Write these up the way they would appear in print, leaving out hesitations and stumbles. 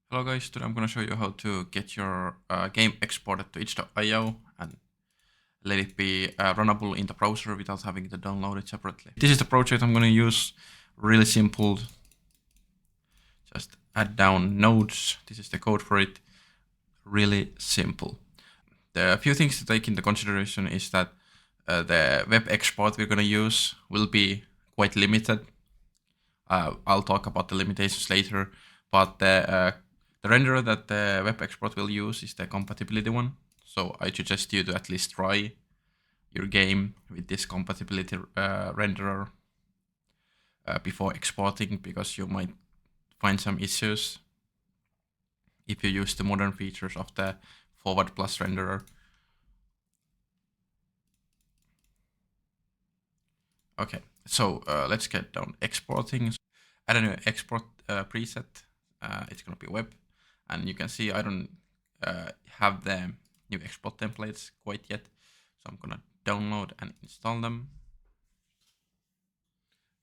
Hello guys, today I'm going to show you how to get your game exported to itch.io and let it be runnable in the browser without having to download it separately. This is the project I'm going to use. Really simple. Just add down nodes. This is the code for it. Really simple. The few things to take into consideration is that the web export we're going to use will be quite limited. I'll talk about the limitations later, but the renderer that the web export will use is the compatibility one. So I suggest you to at least try your game with this compatibility renderer before exporting, because you might find some issues if you use the modern features of the forward plus renderer. Okay, so let's get down exporting. Add a new export preset. It's gonna be web, and you can see I don't have the new export templates quite yet, so I'm gonna download and install them.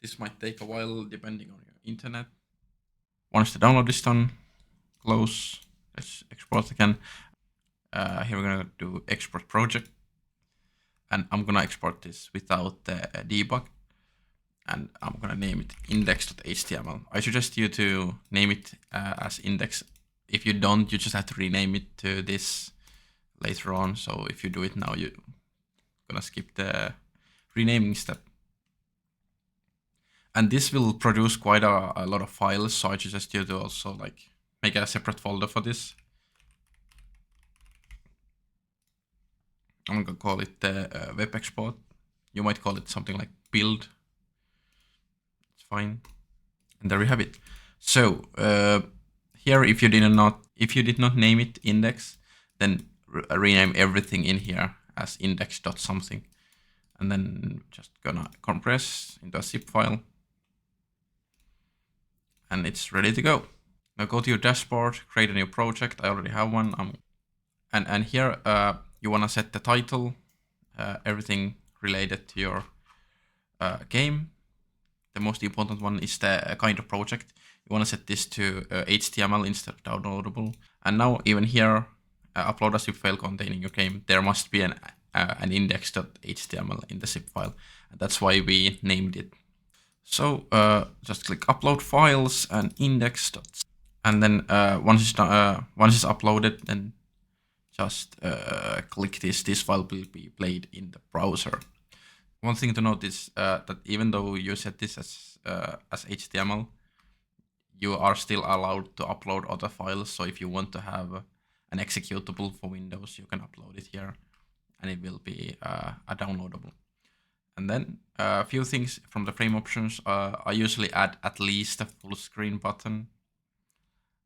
This might take a while depending on your internet. Once the download is done, close. Let's export again. Here we're gonna do export project, and I'm gonna export this without the debug, and I'm gonna name it index.html. I suggest you to name it as index. If you don't, you just have to rename it to this later on. So if you do it now, you're gonna skip the renaming step. And this will produce quite a lot of files, so I suggest you to also like make a separate folder for this. I'm gonna call it the web export. You might call it something like build. It's fine. And there we have it. So here, if you did not name it index, then rename everything in here as index.something, and then just gonna compress into a zip file, and it's ready to go. Now go to your dashboard, create a new project. I already have one. And here you wanna set the title, everything related to your game. The most important one is the kind of project. You want to set this to HTML instead of downloadable. And now even here, upload a zip file containing your game. There must be an index.html in the zip file. And that's why we named it. So just click upload files and index. And then once it's uploaded, then just click this. This file will be played in the browser. One thing to note is that even though you set this as HTML, you are still allowed to upload other files. So if you want to have an executable for Windows, you can upload it here, and it will be a downloadable. And then a few things from the frame options. I usually add at least a full screen button,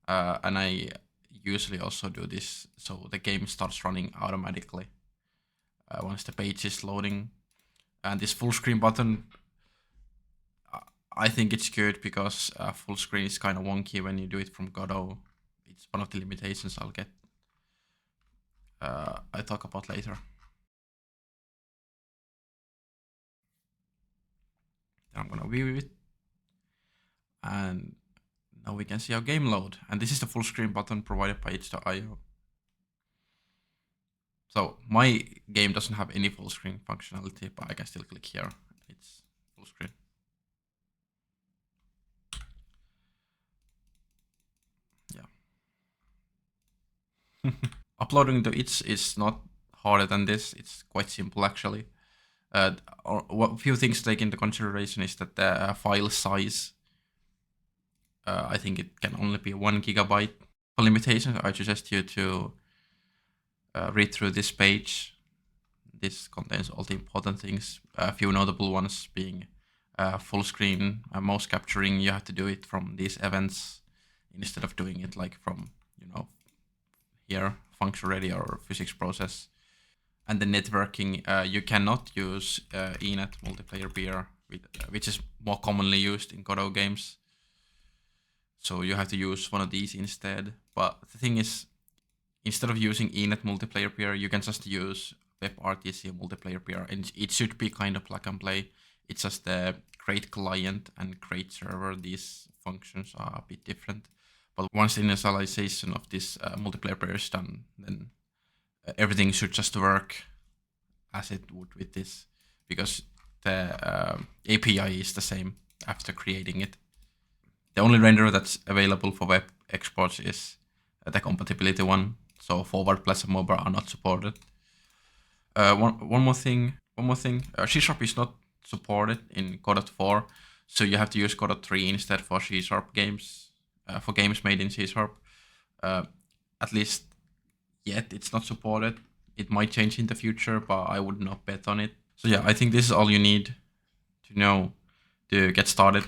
and I usually also do this so the game starts running automatically once the page is loading. And this full screen button, I think it's good because full screen is kind of wonky when you do it from Godot. It's one of the limitations I'll get. I talk about later. Then I'm gonna view it, and now we can see our game load. And this is the full screen button provided by itch.io. So my game doesn't have any full screen functionality, but I can still click here. It's full screen. Yeah. Uploading to itch is not harder than this. It's quite simple actually. A few things to take into consideration is that the file size, I think it can only be 1 gigabyte. For limitations, I suggest you to read through this page. This contains all the important things. A few notable ones being full screen mouse capturing. You have to do it from these events instead of doing it like from, here, function ready or physics process. And the networking, you cannot use eNet multiplayer peer, which is more commonly used in Godot games. So you have to use one of these instead. But the thing is, instead of using eNet multiplayer peer, you can just use WebRTC multiplayer peer, and it should be kind of plug and play. It's just the create client and create server. These functions are a bit different. But once the initialization of this multiplayer player is done, then everything should just work as it would with this, because the API is the same after creating it. The only renderer that's available for web exports is the compatibility one, so forward plus and mobile are not supported. One more thing. C# is not supported in Godot 4, so you have to use Godot 3 instead for C# games, for games made in C#. At least yet it's not supported. It might change in the future, but I would not bet on it. So yeah, I think this is all you need to know to get started